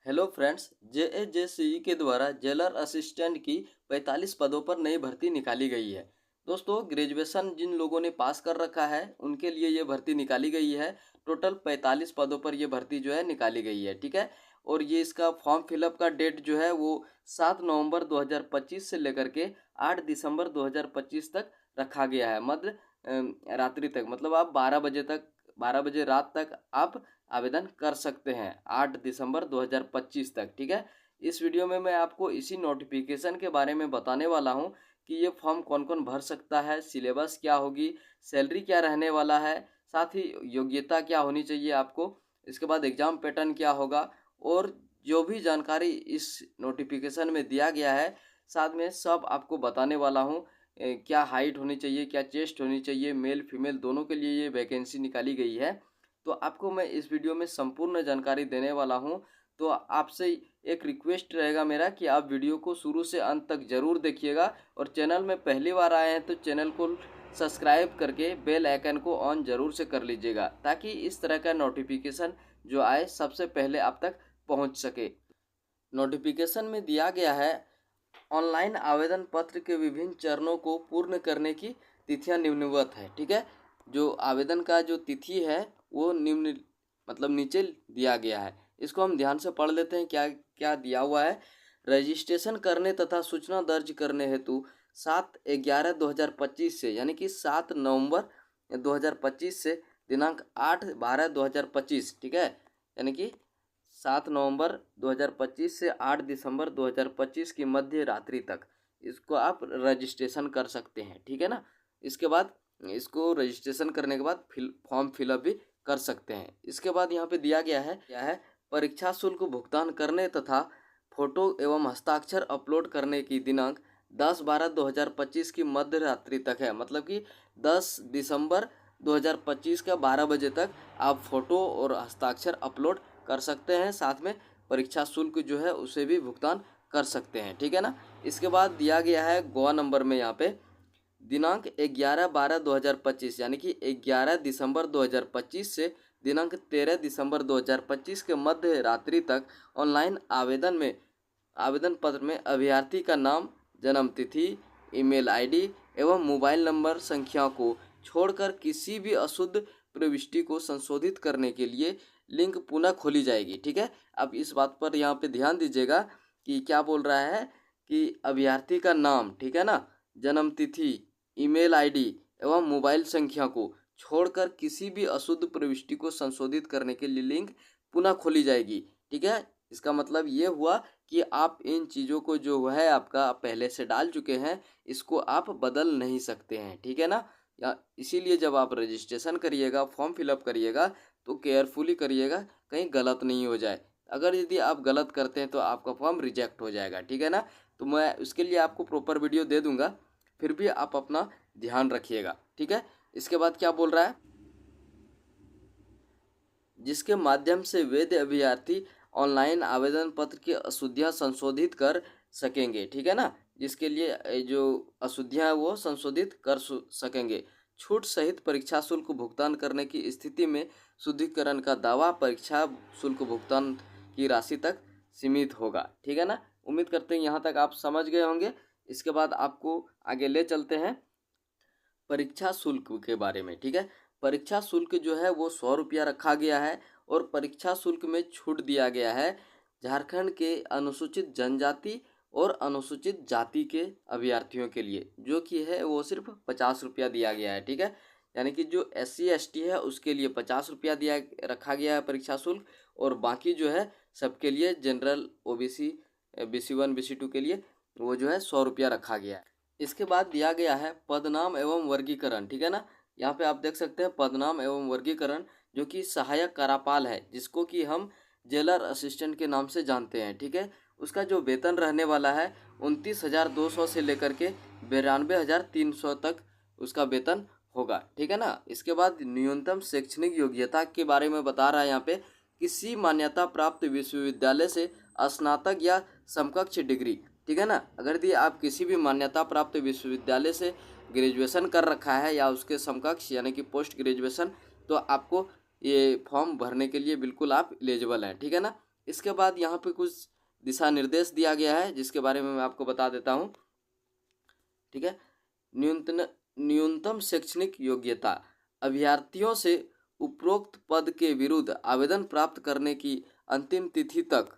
Hello friends, जेएससीई के द्वारा jailer assistant की 45 पदों पर नई भर्ती निकाली गई है। दोस्तों, ग्रेजुएशन जिन लोगों ने पास कर रखा है उनके लिए ये भर्ती निकाली गई है। टोटल 45 पदों पर ये भर्ती जो है निकाली गई है, ठीक है। और ये इसका फॉर्म फिलअप का डेट जो है वो 7 नवंबर 2025 से लेकर के 8 दिसंबर 2025 तक रखा गया है। मध्य रात्रि तक, मतलब आप 12 बजे रात तक आप आवेदन कर सकते हैं 8 दिसंबर 2025 तक, ठीक है। इस वीडियो में मैं आपको इसी नोटिफिकेशन के बारे में बताने वाला हूं कि ये फॉर्म कौन कौन भर सकता है, सिलेबस क्या होगी, सैलरी क्या रहने वाला है, साथ ही योग्यता क्या होनी चाहिए आपको, इसके बाद एग्जाम पैटर्न क्या होगा, और जो भी जानकारी इस नोटिफिकेशन में दिया गया है साथ में सब आपको बताने वाला हूँ। क्या हाइट होनी चाहिए, क्या चेस्ट होनी चाहिए, मेल फीमेल दोनों के लिए ये वैकेंसी निकाली गई है। तो आपको मैं इस वीडियो में संपूर्ण जानकारी देने वाला हूं। तो आपसे एक रिक्वेस्ट रहेगा मेरा कि आप वीडियो को शुरू से अंत तक जरूर देखिएगा, और चैनल में पहली बार आए हैं तो चैनल को सब्सक्राइब करके बेल आइकन को ऑन जरूर से कर लीजिएगा, ताकि इस तरह का नोटिफिकेशन जो आए सबसे पहले आप तक पहुंच सके। नोटिफिकेशन में दिया गया है, ऑनलाइन आवेदन पत्र के विभिन्न चरणों को पूर्ण करने की तिथियां निम्नवत है, ठीक है। जो आवेदन का जो तिथि है वो निम्न, मतलब नीचे दिया गया है। इसको हम ध्यान से पढ़ लेते हैं क्या क्या दिया हुआ है। रजिस्ट्रेशन करने तथा सूचना दर्ज करने हेतु 7/11/2025 से, यानी कि 7 नवंबर 2025 से दिनांक 8/12/2025, ठीक है, यानी कि 7 नवंबर 2025 से 8 दिसंबर 2025 की मध्य रात्रि तक इसको आप रजिस्ट्रेशन कर सकते हैं, ठीक है ना। इसके बाद इसको रजिस्ट्रेशन करने के बाद फॉर्म फिलअप भी कर सकते हैं। इसके बाद यहाँ पे दिया गया है क्या है, परीक्षा शुल्क भुगतान करने तथा फोटो एवं हस्ताक्षर अपलोड करने की दिनांक 10/12/2025 की मध्य रात्रि तक है। मतलब कि 10 दिसंबर 2025 का 12 बजे तक आप फोटो और हस्ताक्षर अपलोड कर सकते हैं, साथ में परीक्षा शुल्क जो है उसे भी भुगतान कर सकते हैं, ठीक है ना। इसके बाद दिया गया है गोवा नंबर में यहाँ पे दिनांक 11/12/2025, यानी कि 11 दिसंबर 2025 से दिनांक 13 दिसंबर 2025 के मध्य रात्रि तक ऑनलाइन आवेदन पत्र में अभ्यर्थी का नाम, जन्म तिथि, ईमेल आईडी एवं मोबाइल नंबर संख्या को छोड़कर किसी भी अशुद्ध प्रविष्टि को संशोधित करने के लिए लिंक पुनः खोली जाएगी, ठीक है। अब इस बात पर यहाँ पे ध्यान दीजिएगा कि क्या बोल रहा है कि अभ्यर्थी का नाम, ठीक है ना, जन्म तिथि, ईमेल आईडी एवं मोबाइल संख्या को छोड़कर किसी भी अशुद्ध प्रविष्टि को संशोधित करने के लिए लिंक पुनः खोली जाएगी, ठीक है। इसका मतलब ये हुआ कि आप इन चीज़ों को जो है आपका पहले से डाल चुके हैं, इसको आप बदल नहीं सकते हैं, ठीक है ना। या इसीलिए जब आप रजिस्ट्रेशन करिएगा, फॉर्म फिलअप करिएगा तो केयरफुली करिएगा, कहीं गलत नहीं हो जाए। अगर यदि आप गलत करते हैं तो आपका फॉर्म रिजेक्ट हो जाएगा, ठीक है ना। तो मैं उसके लिए आपको प्रॉपर वीडियो दे दूंगा, फिर भी आप अपना ध्यान रखिएगा, ठीक है। इसके बाद क्या बोल रहा है, जिसके माध्यम से वैध अभ्यर्थी ऑनलाइन आवेदन पत्र की अशुद्धियां संशोधित कर सकेंगे, ठीक है ना। जिसके लिए जो अशुद्धियां है वो संशोधित कर सकेंगे। छूट सहित परीक्षा शुल्क भुगतान करने की स्थिति में शुद्धिकरण का दावा परीक्षा शुल्क भुगतान की राशि तक सीमित होगा, ठीक है ना। उम्मीद करते हैं यहाँ तक आप समझ गए होंगे। इसके बाद आपको आगे ले चलते हैं परीक्षा शुल्क के बारे में, ठीक है। परीक्षा शुल्क जो है वो 100 रुपया रखा गया है, और परीक्षा शुल्क में छूट दिया गया है झारखंड के अनुसूचित जनजाति और अनुसूचित जाति के अभ्यर्थियों के लिए, जो कि है वो सिर्फ 50 रुपया दिया गया है, ठीक है। यानी कि जो SC ST है उसके लिए 50 रुपया दिया रखा गया है परीक्षा शुल्क, और बाकी जो है सबके लिए जनरल OBC BC1 BC2 के लिए वो जो है 100 रुपया रखा गया है। इसके बाद दिया गया है पदनाम एवं वर्गीकरण, ठीक है ना। यहाँ पे आप देख सकते हैं पदनाम एवं वर्गीकरण, जो कि सहायक करापाल है, जिसको कि हम जेलर असिस्टेंट के नाम से जानते हैं, ठीक है। उसका जो वेतन रहने वाला है 29,200 से लेकर के 92,300 तक उसका वेतन होगा, ठीक है ना। इसके बाद न्यूनतम शैक्षणिक योग्यता के बारे में बता रहा है यहाँ पे, किसी मान्यता प्राप्त विश्वविद्यालय से स्नातक या समकक्ष डिग्री, ठीक है ना। अगर यदि आप किसी भी मान्यता प्राप्त विश्वविद्यालय से ग्रेजुएशन कर रखा है या उसके समकक्ष यानी कि पोस्ट ग्रेजुएशन, तो आपको ये फॉर्म भरने के लिए बिल्कुल आप एलिजिबल हैं, ठीक है ना। इसके बाद यहाँ पे कुछ दिशा निर्देश दिया गया है जिसके बारे में मैं आपको बता देता हूँ। ठीक है, न्यूनतम शैक्षणिक योग्यता। अभ्यर्थियों से उपरोक्त पद के विरुद्ध आवेदन प्राप्त करने की अंतिम तिथि तक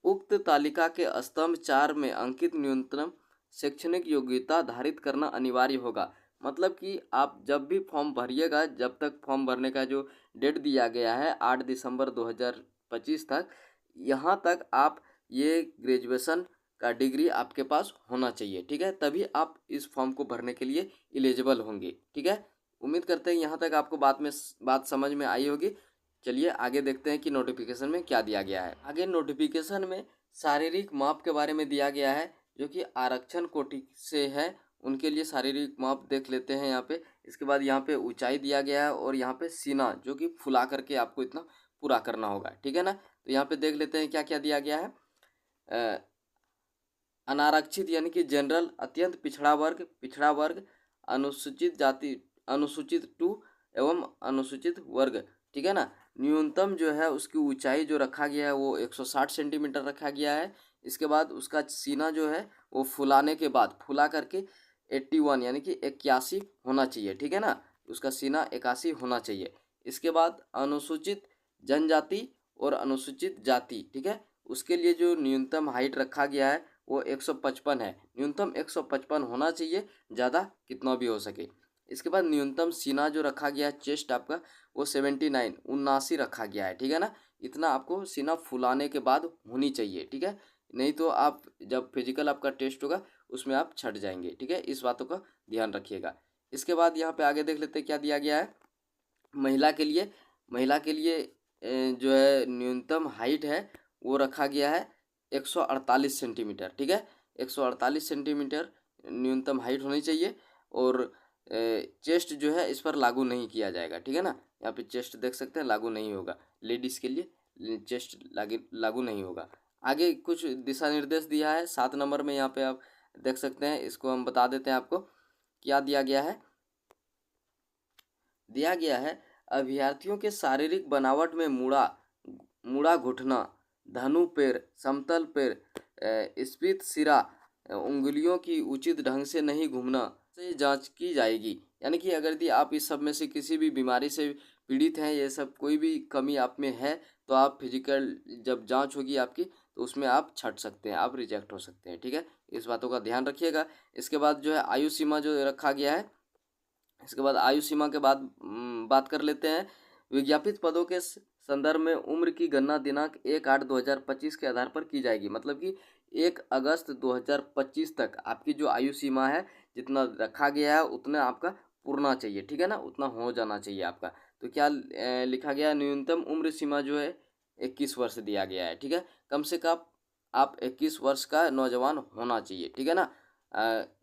उक्त तालिका के स्तंभ 4 में अंकित न्यूनतम शैक्षणिक योग्यता धारित करना अनिवार्य होगा। मतलब कि आप जब भी फॉर्म भरिएगा, जब तक फॉर्म भरने का जो डेट दिया गया है 8 दिसंबर 2025 तक, यहाँ तक आप ये ग्रेजुएशन का डिग्री आपके पास होना चाहिए। ठीक है, तभी आप इस फॉर्म को भरने के लिए एलिजिबल होंगे। ठीक है, उम्मीद करते हैं यहाँ तक आपको बात समझ में आई होगी। चलिए आगे देखते हैं कि नोटिफिकेशन में क्या दिया गया है। आगे नोटिफिकेशन में शारीरिक माप के बारे में दिया गया है, जो कि आरक्षण कोटि से है उनके लिए शारीरिक माप देख लेते हैं यहाँ पे। इसके बाद यहाँ पे ऊंचाई दिया गया है और यहाँ पे सीना जो कि फुला करके आपको इतना पूरा करना होगा। ठीक है ना, तो यहाँ पे देख लेते हैं क्या क्या दिया गया है। अनारक्षित यानी कि जनरल, अत्यंत पिछड़ा वर्ग, अनुसूचित जाति, अनुसूचित 2 एवं अनुसूचित वर्ग। ठीक है ना, न्यूनतम जो है उसकी ऊंचाई जो रखा गया है वो 160 सेंटीमीटर रखा गया है। इसके बाद उसका सीना जो है वो फुलाने के बाद फुला करके 81 यानी कि 81 होना चाहिए। ठीक है ना, उसका सीना 81 होना चाहिए। इसके बाद अनुसूचित जनजाति और अनुसूचित जाति, ठीक है, उसके लिए जो न्यूनतम हाइट रखा गया है वो 155 है। न्यूनतम 155 होना चाहिए, ज़्यादा कितना भी हो सके। इसके बाद न्यूनतम सीना जो रखा गया है चेस्ट आपका वो 79 79 रखा गया है। ठीक है ना, इतना आपको सीना फुलाने के बाद होनी चाहिए। ठीक है, नहीं तो आप जब फिजिकल आपका टेस्ट होगा उसमें आप छट जाएंगे। ठीक है, इस बातों का ध्यान रखिएगा। इसके बाद यहाँ पे आगे देख लेते हैं क्या दिया गया है। महिला के लिए जो है न्यूनतम हाइट है वो रखा गया है 148 सेंटीमीटर। ठीक है, 148 सेंटीमीटर न्यूनतम हाइट होनी चाहिए। और चेस्ट जो है इस पर लागू नहीं किया जाएगा। ठीक है ना, यहाँ पे चेस्ट देख सकते हैं लागू नहीं होगा, लेडीज़ के लिए चेस्ट लागू नहीं होगा। आगे कुछ दिशा निर्देश दिया है 7 नंबर में, यहाँ पे आप देख सकते हैं। इसको हम बता देते हैं आपको क्या दिया गया है। दिया गया है अभ्यर्थियों के शारीरिक बनावट में मुड़ा घुटना, धनु पैर, समतल पैर, स्फीत सिरा, उंगलियों की उचित ढंग से नहीं घूमना से जांच की जाएगी। यानी कि अगर यदि आप इस सब में से किसी भी बीमारी से पीड़ित हैं, ये सब कोई भी कमी आप में है, तो आप फिजिकल जब जांच होगी आपकी तो उसमें आप छट सकते हैं, आप रिजेक्ट हो सकते हैं। ठीक है, इस बातों का ध्यान रखिएगा। इसके बाद जो है आयु सीमा जो रखा गया है, इसके बाद आयु सीमा के बाद बात कर लेते हैं। विज्ञापित पदों के संदर्भ में उम्र की गणना दिनांक 1/8/2025 के आधार पर की जाएगी। मतलब कि 1 अगस्त 2025 तक आपकी जो आयु सीमा है, जितना रखा गया है उतना आपका पूर्णा चाहिए। ठीक है ना, उतना हो जाना चाहिए आपका। तो क्या लिखा गया, न्यूनतम उम्र सीमा जो है 21 वर्ष दिया गया है। ठीक है, कम से कम आप 21 वर्ष का नौजवान होना चाहिए। ठीक है ना,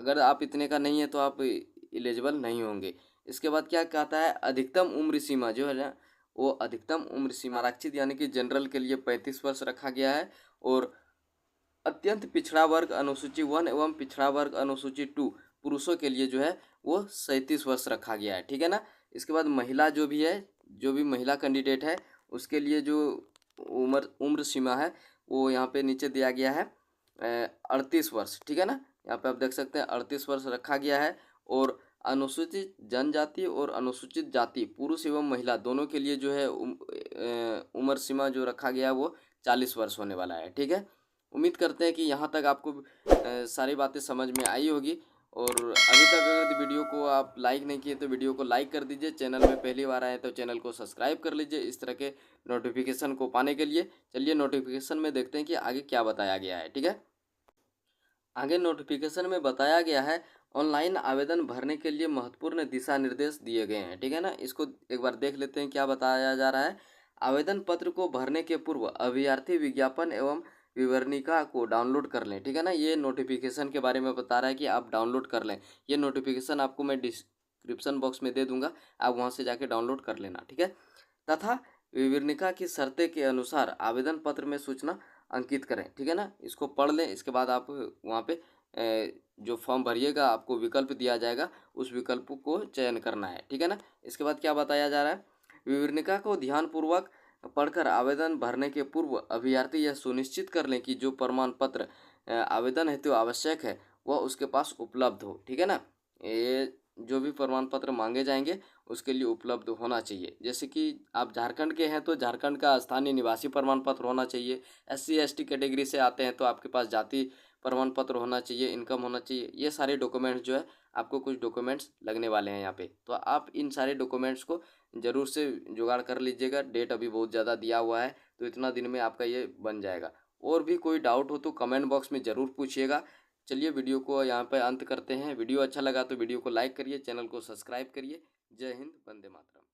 अगर आप इतने का नहीं है तो आप एलिजिबल नहीं होंगे। इसके बाद क्या कहता है, अधिकतम उम्र सीमा जो है ना, वो अधिकतम उम्र सीमा आरक्षित यानी कि जनरल के लिए 35 वर्ष रखा गया है। और अत्यंत पिछड़ा वर्ग अनुसूची 1 एवं पिछड़ा वर्ग अनुसूची 2 पुरुषों के लिए जो है वो 37 वर्ष रखा गया है। ठीक है ना, इसके बाद महिला जो भी है, जो भी महिला कैंडिडेट है उसके लिए जो उम्र सीमा है वो यहाँ पे नीचे दिया गया है 38 वर्ष। ठीक है ना, यहाँ पे आप देख सकते हैं 38 वर्ष रखा गया है। और अनुसूचित जनजाति और अनुसूचित जाति पुरुष एवं महिला दोनों के लिए जो है उम्र सीमा जो रखा गया है वो 40 वर्ष होने वाला है। ठीक है, उम्मीद करते हैं कि यहाँ तक आपको सारी बातें समझ में आई होगी। और अभी तक अगर वीडियो को आप लाइक नहीं किए तो वीडियो को लाइक कर दीजिए। चैनल में पहली बार आए तो चैनल को सब्सक्राइब कर लीजिए इस तरह के नोटिफिकेशन को पाने के लिए। चलिए नोटिफिकेशन में देखते हैं कि आगे क्या बताया गया है। ठीक है, आगे नोटिफिकेशन में बताया गया है ऑनलाइन आवेदन भरने के लिए महत्वपूर्ण दिशा निर्देश दिए गए हैं। ठीक है ना, इसको एक बार देख लेते हैं क्या बताया जा रहा है। आवेदन पत्र को भरने के पूर्व अभ्यर्थी विज्ञापन एवं विवरणिका को डाउनलोड कर लें। ठीक है ना, ये नोटिफिकेशन के बारे में बता रहा है कि आप डाउनलोड कर लें। ये नोटिफिकेशन आपको मैं डिस्क्रिप्शन बॉक्स में दे दूंगा, आप वहाँ से जाके डाउनलोड कर लेना। ठीक है, तथा विवरणिका की शर्तें के अनुसार आवेदन पत्र में सूचना अंकित करें। ठीक है ना, इसको पढ़ लें। इसके बाद आप वहाँ पे जो फॉर्म भरिएगा आपको विकल्प दिया जाएगा, उस विकल्प को चयन करना है। ठीक है ना, इसके बाद क्या बताया जा रहा है, विवरणिका को ध्यानपूर्वक पढ़कर आवेदन भरने के पूर्व अभ्यर्थी यह सुनिश्चित कर लें कि जो प्रमाण पत्र आवेदन हेतु आवश्यक है वह उसके पास उपलब्ध हो। ठीक है ना, ये जो भी प्रमाण पत्र मांगे जाएंगे उसके लिए उपलब्ध होना चाहिए। जैसे कि आप झारखंड के हैं तो झारखंड का स्थानीय निवासी प्रमाण पत्र होना चाहिए। SC ST कैटेगरी से आते हैं तो आपके पास जाति प्रमाण पत्र होना चाहिए, इनकम होना चाहिए। ये सारे डॉक्यूमेंट्स जो है आपको कुछ डॉक्यूमेंट्स लगने वाले हैं यहाँ पे, तो आप इन सारे डॉक्यूमेंट्स को ज़रूर से जुगाड़ कर लीजिएगा। डेट अभी बहुत ज़्यादा दिया हुआ है तो इतना दिन में आपका ये बन जाएगा। और भी कोई डाउट हो तो कमेंट बॉक्स में ज़रूर पूछिएगा। चलिए वीडियो को यहाँ पे अंत करते हैं। वीडियो अच्छा लगा तो वीडियो को लाइक करिए, चैनल को सब्सक्राइब करिए। जय हिंद, वंदे मातरम।